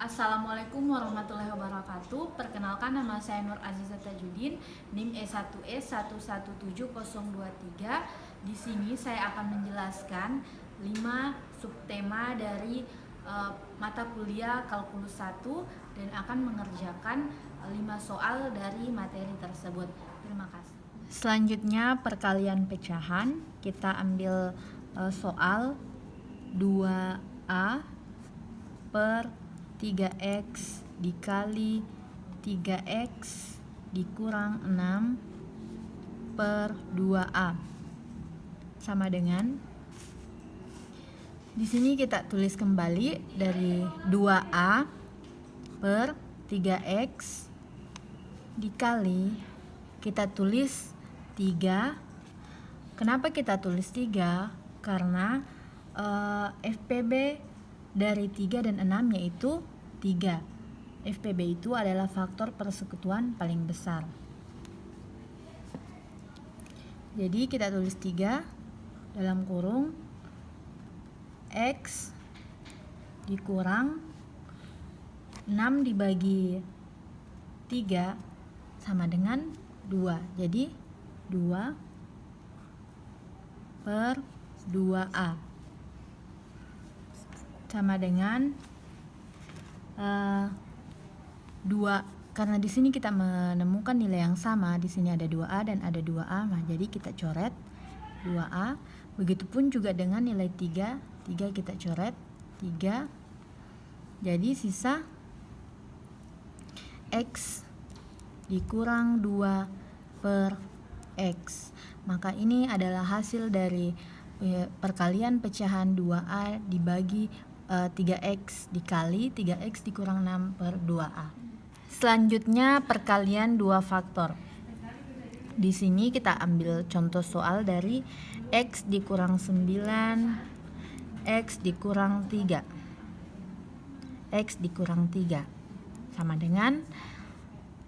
Assalamualaikum warahmatullahi wabarakatuh. Perkenalkan, nama saya Nur Azizah Tajudin, NIM E1S117023. Di sini saya akan menjelaskan 5 subtema dari mata kuliah Kalkulus 1 dan akan mengerjakan 5 soal dari materi tersebut. Terima kasih. Selanjutnya perkalian pecahan. Kita ambil soal 2A per 3x dikali 3x dikurang 6 per 2a sama dengan, di sini kita tulis kembali dari 2a per 3x dikali, kita tulis 3. Kenapa kita tulis 3? Karena FPB dari 3 dan 6 yaitu 3. FPB itu adalah faktor persekutuan paling besar. Jadi kita tulis 3 dalam kurung X dikurang 6 dibagi 3 sama dengan 2. Jadi 2 per 2A sama dengan 2. Karena di sini kita menemukan nilai yang sama, di sini ada 2A dan ada 2A, nah jadi kita coret 2A. Begitupun juga dengan nilai 3 kita coret 3. Jadi sisa X dikurang 2 per X. Maka ini adalah hasil dari perkalian pecahan 2A dibagi 3x dikali 3x dikurang 6 per 2a. Selanjutnya perkalian dua faktor. Di sini kita ambil contoh soal dari x dikurang 9, x dikurang 3. X dikurang 3 sama dengan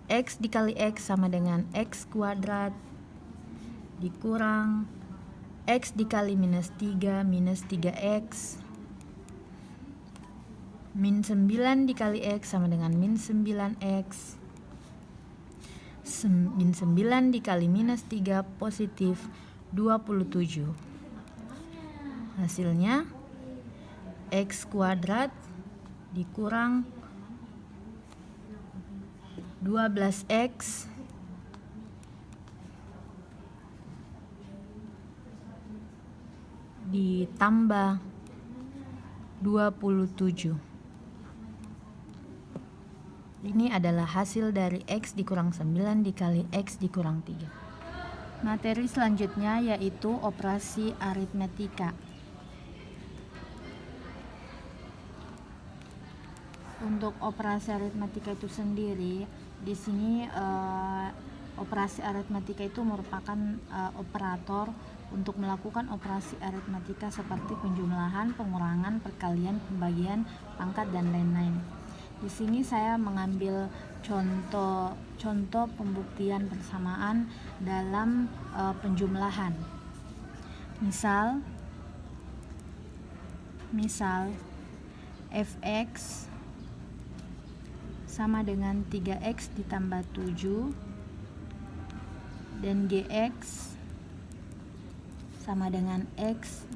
x dikali x sama dengan x kuadrat dikurang x dikali minus 3 minus 3x min 9 dikali x sama dengan min 9x. Min 9 dikali minus 3 positif 27. Hasilnya x kuadrat dikurang 12x ditambah 27. Ini adalah hasil dari x dikurang 9 dikali x dikurang 3. Materi selanjutnya yaitu operasi aritmetika. Untuk operasi aritmetika itu sendiri, di sini operasi aritmetika itu merupakan operator untuk melakukan operasi aritmetika seperti penjumlahan, pengurangan, perkalian, pembagian, pangkat, dan lain-lain. Di sini saya mengambil contoh pembuktian persamaan dalam penjumlahan. Misal fx sama dengan 3x ditambah 7 dan gx sama dengan x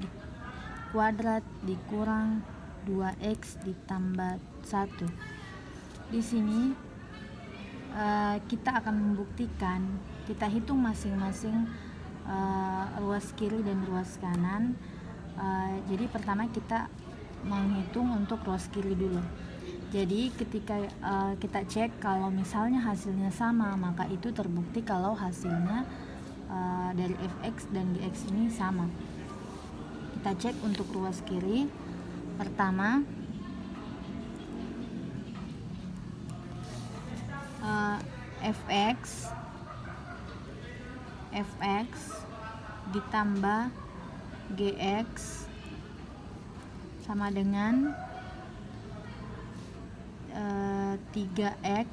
kuadrat dikurang 2x ditambah 1. Di sini kita akan membuktikan, kita hitung masing-masing ruas kiri dan ruas kanan. Jadi pertama kita menghitung untuk ruas kiri dulu. Jadi ketika kita cek kalau misalnya hasilnya sama, maka itu terbukti kalau hasilnya dari fx dan gx ini sama. Kita cek untuk ruas kiri. Pertama fx ditambah gx sama dengan 3x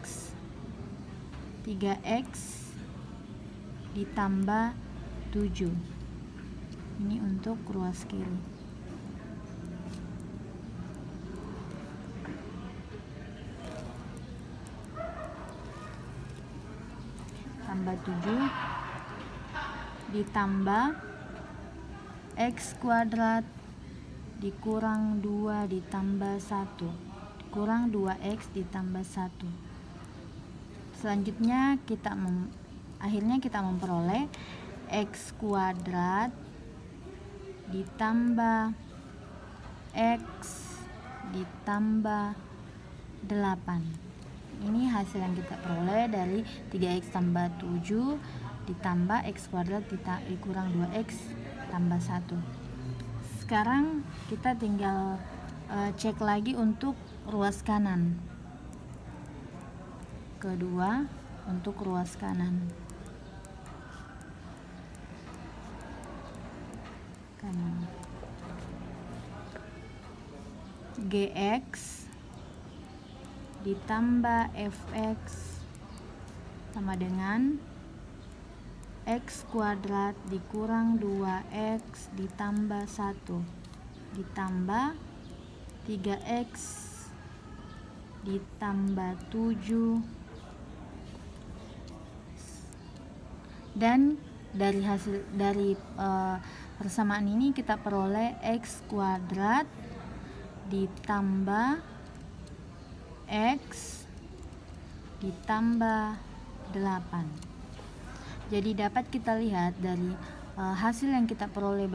ditambah 7. Ini untuk ruas kiri. tambah 7 ditambah X kuadrat dikurang 2 ditambah 1 kurang 2X ditambah 1. Selanjutnya akhirnya kita memperoleh X kuadrat ditambah X ditambah 8. Ini hasil yang kita peroleh dari 3X tambah 7 ditambah X kuadrat dikurang 2X tambah 1. Sekarang kita tinggal cek lagi untuk ruas kanan. Kedua, untuk ruas kanan. GX ditambah FX sama dengan X kuadrat dikurang 2X ditambah 1 ditambah 3X ditambah 7, dan dari persamaan ini kita peroleh X kuadrat ditambah X ditambah 8. Jadi dapat kita lihat dari hasil yang kita peroleh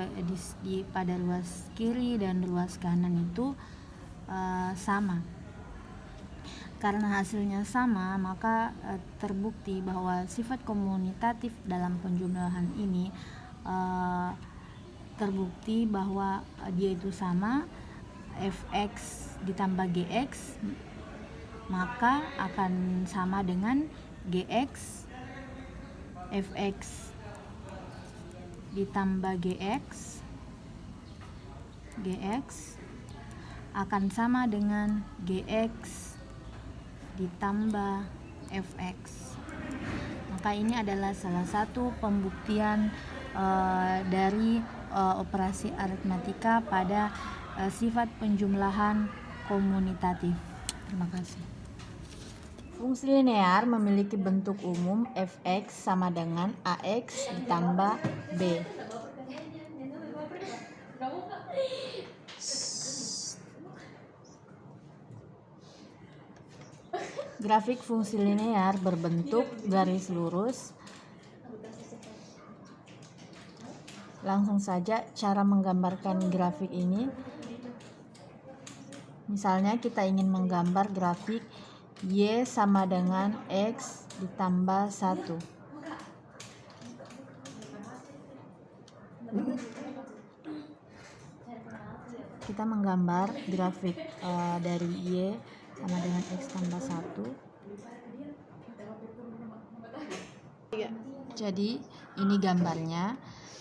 pada ruas kiri dan ruas kanan itu sama. Karena hasilnya sama, maka terbukti bahwa sifat komutatif dalam penjumlahan ini terbukti bahwa dia itu sama. Fx ditambah Gx maka akan sama dengan Gx. Fx ditambah Gx akan sama dengan Gx ditambah Fx. Maka ini adalah salah satu pembuktian dari operasi aritmatika pada sifat penjumlahan komutatif. Terima kasih. Fungsi linear memiliki bentuk umum Fx sama dengan Ax ditambah B. Grafik fungsi linear berbentuk garis lurus. Langsung saja cara menggambarkan grafik ini. Misalnya kita ingin menggambar grafik Y sama dengan X ditambah 1. Kita menggambar grafik dari Y sama dengan X tambah 1. Jadi ini gambarnya,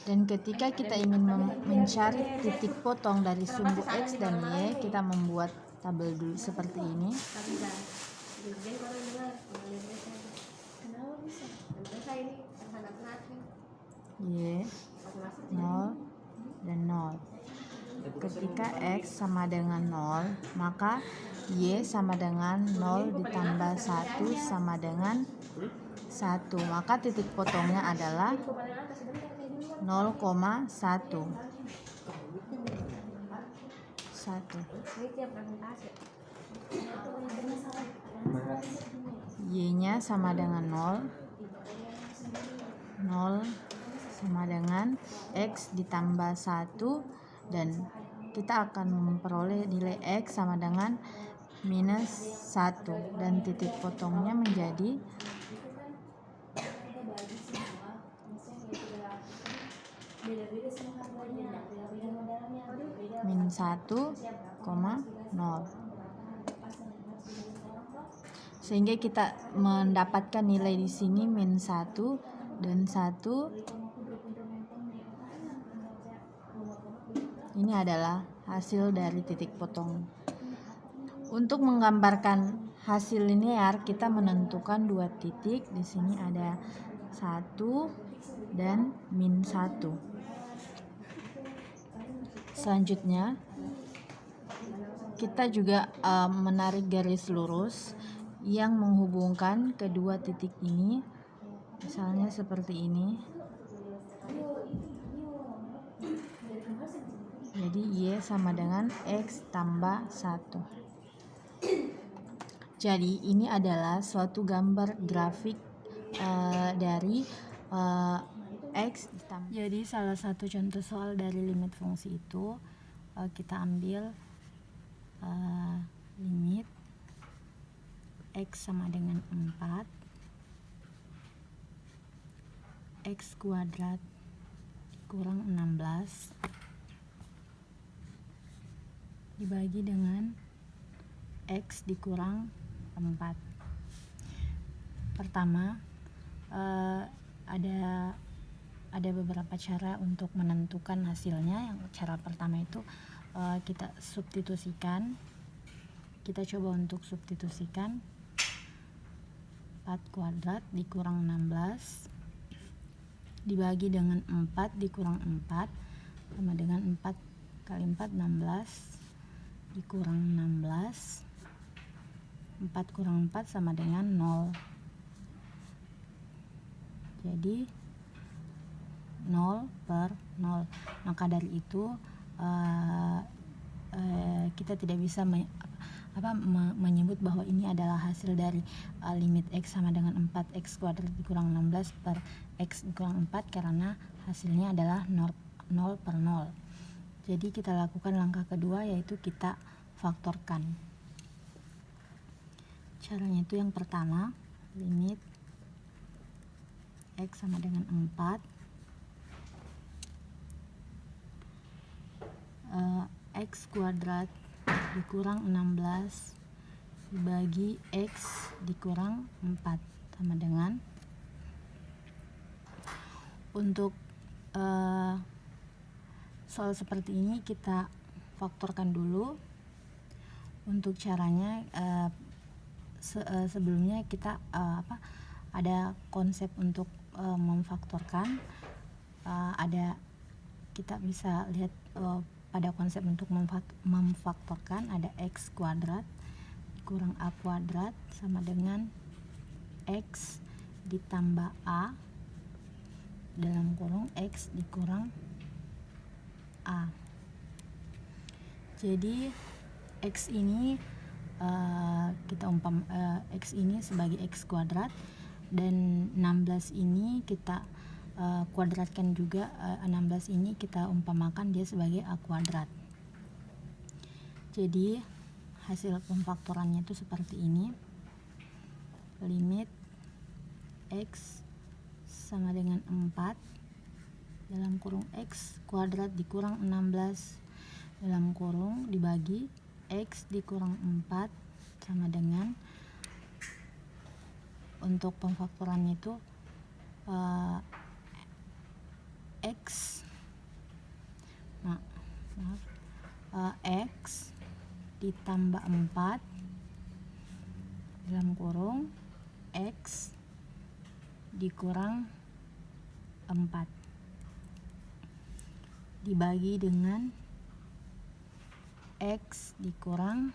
dan ketika kita ingin mencari titik potong dari sumbu X dan Y, kita membuat tabel dulu seperti ini. Y 0 dan 0. Ketika X sama dengan 0, maka Y sama dengan 0 ditambah 1 sama dengan 1. Maka titik potongnya adalah 0,1. Y-nya sama dengan 0 sama dengan X ditambah 1, dan kita akan memperoleh nilai X sama dengan minus 1, dan titik potongnya menjadi min 1,0. Sehingga kita mendapatkan nilai di sini min 1 dan 1. Ini adalah hasil dari titik potong. Untuk menggambarkan hasil linear, kita menentukan dua titik. Di sini ada 1 dan min 1. Selanjutnya, kita juga menarik garis lurus yang menghubungkan kedua titik ini Misalnya seperti ini. Jadi Y sama dengan X tambah 1. Jadi ini adalah suatu gambar grafik dari X ditambah. Jadi salah satu contoh soal dari limit fungsi itu kita ambil limit X sama dengan 4, X kuadrat kurang 16 dibagi dengan X dikurang 4. Pertama, ada beberapa cara untuk menentukan hasilnya. Yang cara pertama itu kita substitusikan. Kita coba untuk substitusikan 4 kuadrat dikurang 16 dibagi dengan 4 dikurang 4 sama dengan 4 kali 4 16 dikurang 16, 4 kurang 4 sama dengan 0. Jadi 0 per 0. Maka dari itu kita tidak bisa menyebut bahwa ini adalah hasil dari limit X sama dengan 4X kuadrat dikurang 16 per X dikurang 4, karena hasilnya adalah 0 per 0. Jadi kita lakukan langkah kedua, yaitu kita faktorkan. Caranya itu yang pertama, limit X sama dengan 4, X kuadrat dikurang 16 dibagi X dikurang 4 sama dengan, untuk soal seperti ini kita faktorkan dulu. Untuk caranya sebelumnya kita ada konsep untuk memfaktorkan. Kita bisa lihat pada konsep untuk memfaktorkan ada X kuadrat kurang A kuadrat sama dengan X ditambah A dalam kurung X dikurang A. Jadi X ini X ini sebagai X kuadrat, dan 16 ini kita kuadratkan juga. 16 ini kita umpamakan dia sebagai A kuadrat. Jadi hasil pemfaktorannya itu seperti ini. Limit X sama dengan 4 dalam kurung X kuadrat dikurang 16 dalam kurung dibagi X dikurang 4 sama dengan, untuk pemfaktorannya itu X X ditambah 4 dalam kurung X dikurang 4 dibagi dengan X dikurang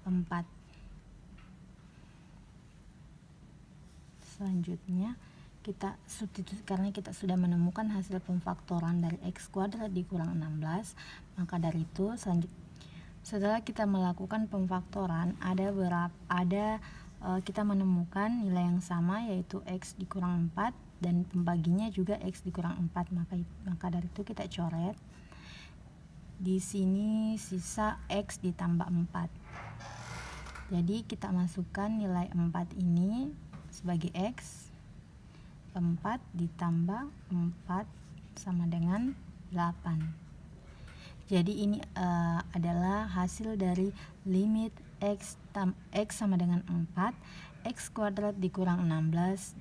4. Selanjutnya kita substitusi, karena kita sudah menemukan hasil pemfaktoran dari X kuadrat dikurang 16, maka dari itu setelah kita melakukan pemfaktoran kita menemukan nilai yang sama, yaitu X dikurang 4 dan pembaginya juga X dikurang 4. Maka dari itu kita coret di sini sisa X ditambah 4. Jadi kita masukkan nilai 4 ini sebagai X. 4 ditambah 4 sama dengan 8. Jadi ini adalah hasil dari limit X sama dengan 4, X kuadrat dikurang 16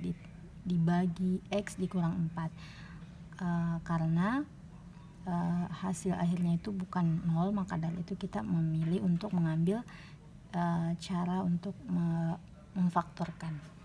dibagi X dikurang 4. Karena hasil akhirnya itu bukan 0, maka dari itu kita memilih untuk mengambil cara untuk memfaktorkan.